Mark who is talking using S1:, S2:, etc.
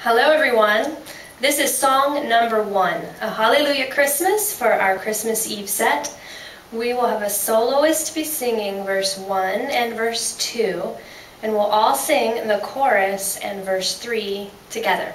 S1: Hello everyone. This is song number 1, a Hallelujah Christmas for our Christmas Eve set. We will have a soloist be singing verse 1 and verse 2, and we'll all sing the chorus and verse 3 together.